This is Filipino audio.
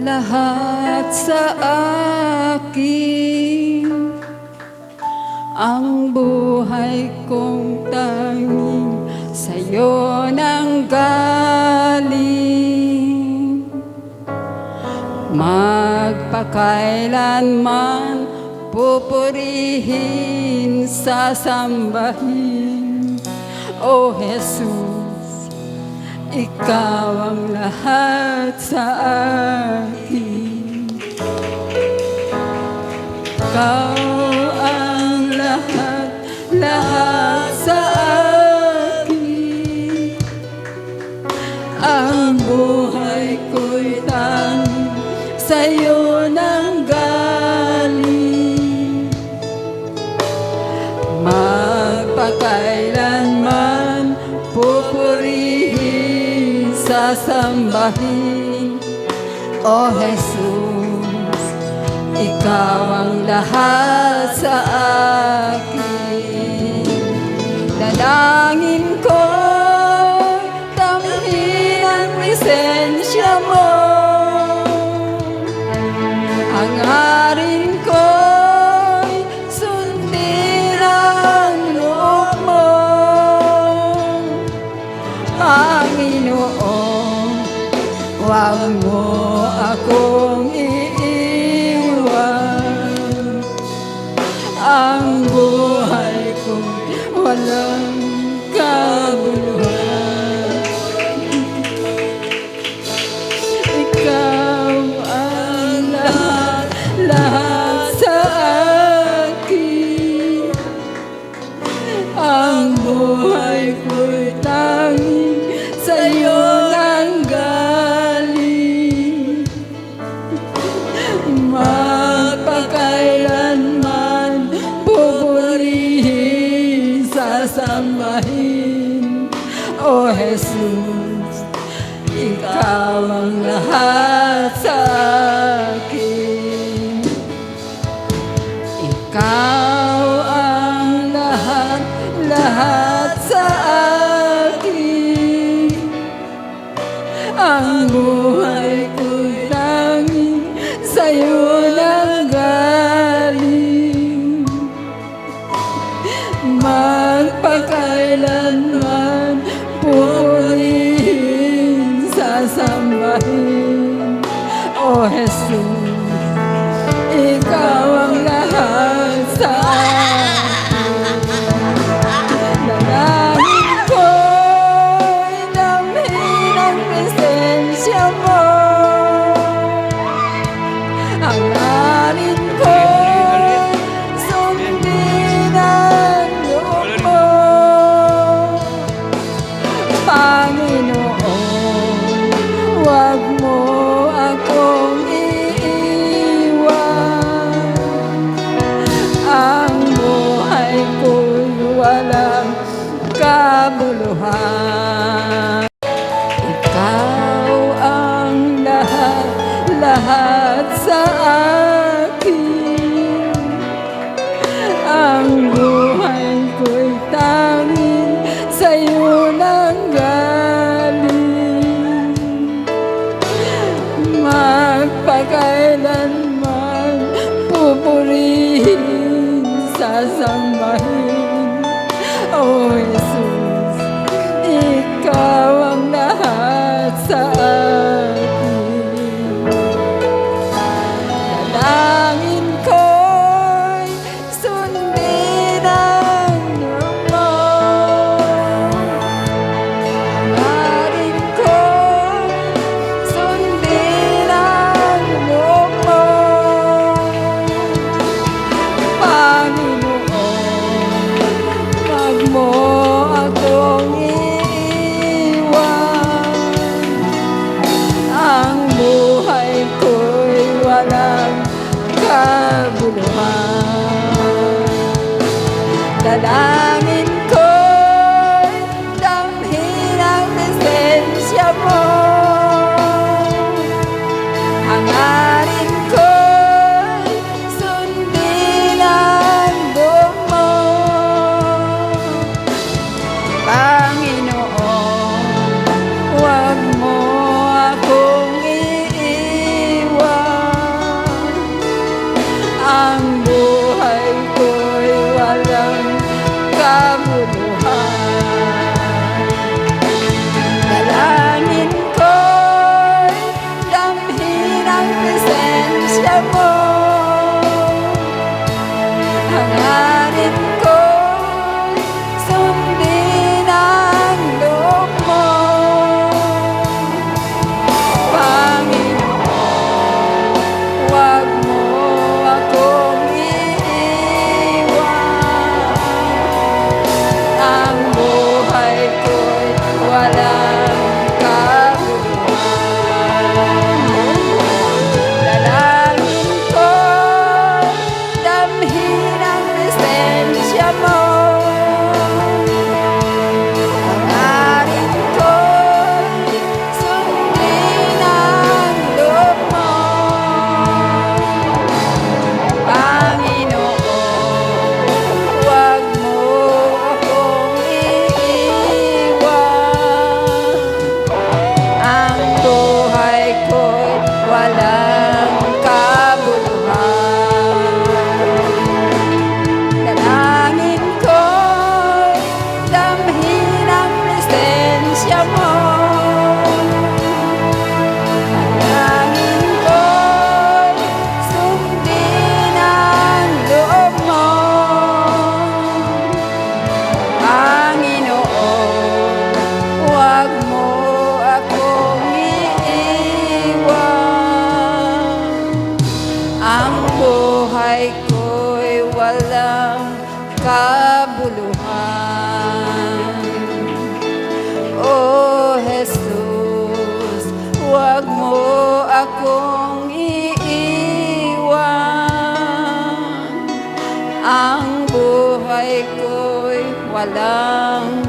Lahat sa akin, ang buhay kong tanging sa'yo nang galing. Magpakailanman pupurihin, sasambahin, O Jesus, Ikaw ang lahat sa akin. Ikaw ang lahat sa akin. Ang buhay ko'y tanging sa'yo nang galing. Magpakailanman pupurihin, sasambahin, O Jesus, Ikaw ang lahat sa akin. Dalangin ko, tamhin ang presensya mo. Hangarin ko'y sundin ang loob mo. Panginoon, huwag mo akong iiwan. Ang buhay ko walang kabuluhan. Ikaw ang lahat sa akin. Ang buhay ko'y tanging sa'yo nang galing. Magpakailanman pupurihin, sasambahin, O Jesus, Ikaw ang lahat sa akin. Ikaw ang lahat sa akin. Ang buhay ko'y tanging sa'yo nang galing. Magpakailanman pupurihin, sasambahin, O Jesus, Ikaw ang lahat sa akin. Dalangin ko'y damhin ang presensya mo. Hangarin ko'y sundin ang loob mo. Panginoon, huwag mo akong iiwan. Ang buhay ko'y walang kabuluhan. Ikaw ang lahat sa akin. Ang buhay ko'y tanging sa'yo nang galing. Magpakailanman pupurihin, sasambahin, O Jesus, Ikaw ang lahat sa akin. Dalangin ko'y sundin ang loob mo. Hangarin ko'y sundin ang loob mo. Panginoon, huwag mo Dalangin ko'y damhin ang presensya mo. Hangarin ko'y sundin ang buong mo. Panginoon, huwag mo akong iiwan. Ang buhay ko'y walang kabuluhan. Dalangin ko'y damhin ang presensya mo. Hangarin ko'y sundin ang loob mo. Panginoon, huwag mo akong iiwan. Ang buhay ko'y walang kabuluhan. Dalangin ko'y damhin ang presensya mo. Hangarin ko'y sundin ang loob mo. Panginoon, huwag mo akong iiwan. Ang buhay ko'y walang kabuluhan. Dalangin ko'y damhin ang presensya mo. Dalangin ko'y sundin ang loob mo. Panginoon, huwag mo akong iiwan. Ang buhay ko'y walang kabuluhan. O Jesus, huwag mo akong iiwan. Ang buhay ko'y walang